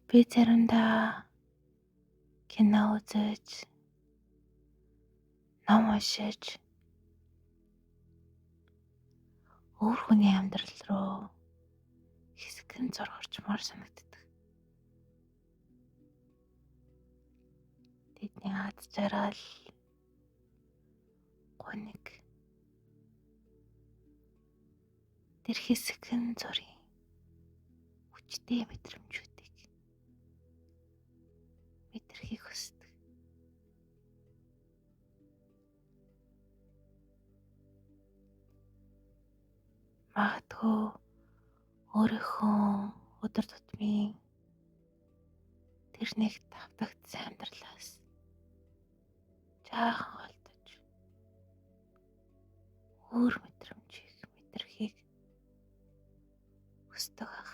Би заримдаа кино үзэж, ном уншиж, өөр хүний амьдрал руу хэсэгэн зур орчмоор санагддаг. Тэдний аз жаргал, гуниг, тэр хэсэгэн зургийн хүчтэй мэдрэмжүүдийг мэдрэхийг хүсдэг. Магадгүй өөрийнхөө өдөр тутмын тэр нэг давтагдсан амьдралаас жаахан холдож өөр мэдрэмжийг мэдрэхийг хүсдэг ах.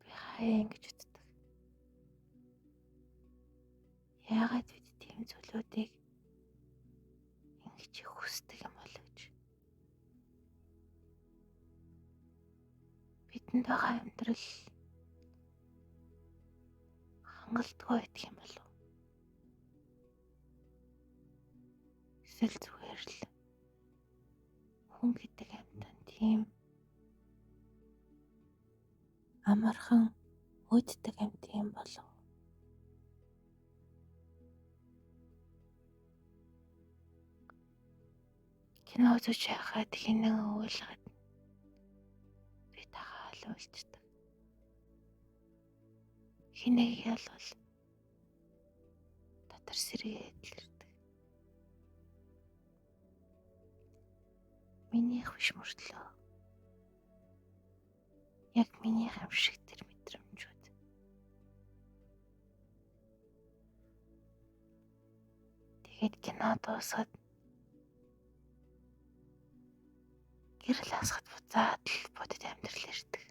Би хаяа ингэж үздэг. Яагаад бид тийм зүйлүүдийг ингэж их хүсдэг юм бол гэж. Бидэнд байгаа амьдрал хангалтгүй байдаг юм болов уу? Эсвэл зүгээр л хүн гэдэг амьтан тийм амархан үүддэг амьт юм болов уу? Кино үзэж байхад хинэн уулгаад би тагаал уйлчдаг. Хинэг ялвал дотор сэргээд л ирдэг. Минийх биш мөртлөө яг минийх юм шиг тэр мэдрэмжүүд. Тэгээд кино дуусаад гэрэл асахад буцаад л бодит амьдрал ирдэг.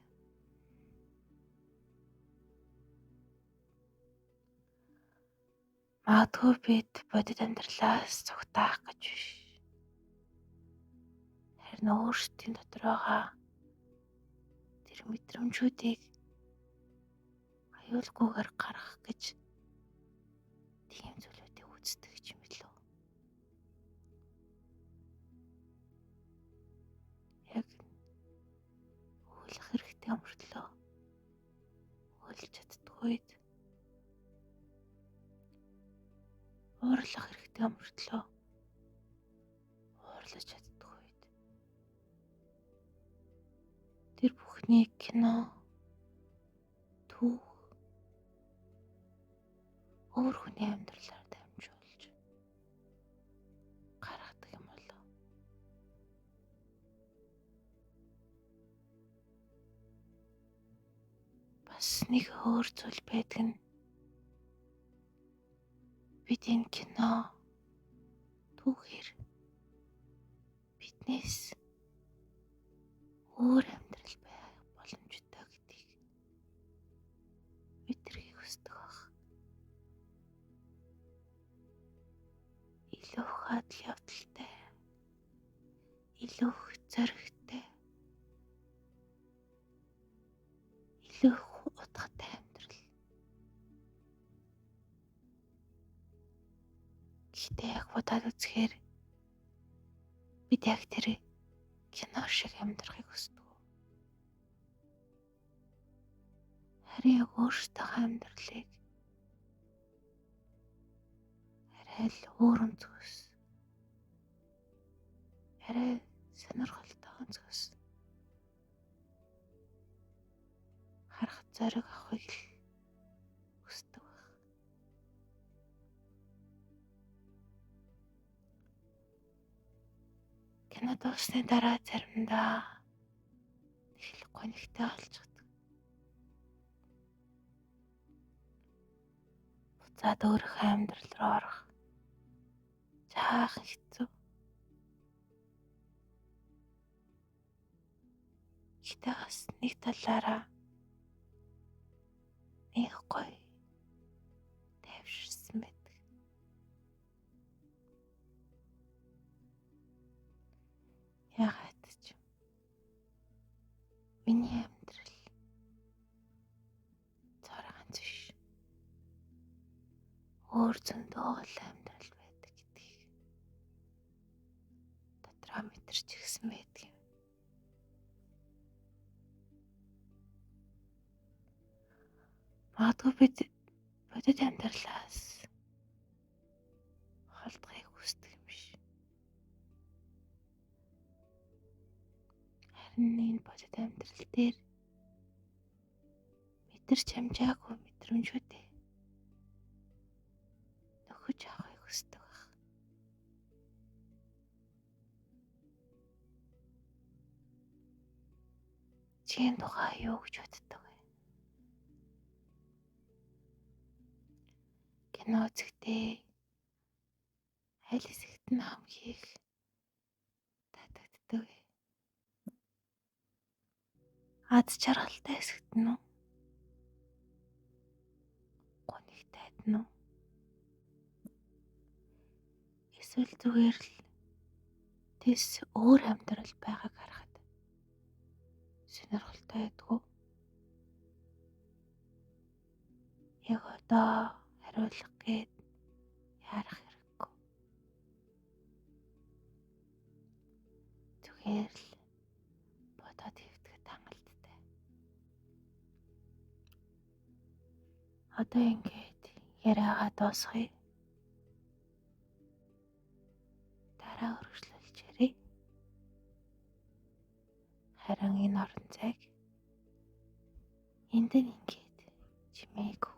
Магадгүй бид бодит амьдралаас цугтаах гэж биш. Харин өөрсдийн дотор байгаа тэр мэдрэмжүүдийг аюулгүйгээр гаргах гэж тийм зүйлүүдийг үздэг юм билүү. Яг уулах хэрэгтэй мөртлөө уулж чаддаггүйд, уурлах хэрэгтэй мөртлөө уурлаж чаддаггүйд. Тэр бүхнийг кино, түүх, өөр хүний амьдралаар дамжуулж гаргадаг юм болов. Бас нэг өөр зүйл байдаг нь бид энэ кино, түүхээр биднээс өөр амьдрал байх боломжтой гэдгийг мэдрэхийг хүсдэг баг. Илүү их хадал явдалтай, илүү их зоригтой, илүү их утгатай амьдрал. Гэхдээ яг бодоод үзэхээр бид яг тэр кино шиг амьдрахыг хүсдэг. Харин яг өөрсдийнхөө амьдралыг арай л өөр өнцгөөс, арай сонирхолтой өнцгөөс харах зориг авахыг л хүсдэг баг. Кино дуусны дараа заримдаа их л гонигтай болчихдог. Буцаад өөрийнхөө амьдрал руу орох жаахан хэцүү. Гэхдээ бас нэг талаараа их гоё тайвширсан байдаг. Яагаад ч өөр зөндөө гол амьдрал байдаг гэдгийг дотроо мэдэрч ирсэн байдаг юм. Магадгүй бид бодит амьдралаас холдохыг хүсдэг юм биш. Харин энэ бодит амьдрал дээр мэдэрч амжаагүй мэдрэмжүүдээ нөхөж авахыг хүсдэг байх. Чи энэ тухай юу гэж боддог вэ? Кино үзэхдээ аль хэсэгт нь хамгийн их татагддаг вэ? Аз жаргалтай хэсэгт нь үү? Гонигтайд нь үү? Эсвэл зүгээр л тэс өөр амьдрал байгааг харахад сонирхолтой байдгүй. Яг одоо хариулах гээд яарах хэрэггүй. Зүгээр л бодоод хэвтгэхэд хангалттай. Одоо ингээд яриагаа дуусгая. Дараа өргөжлүүлж ярив. Харин энэ орон зайг энд нь ингээд чимээгүй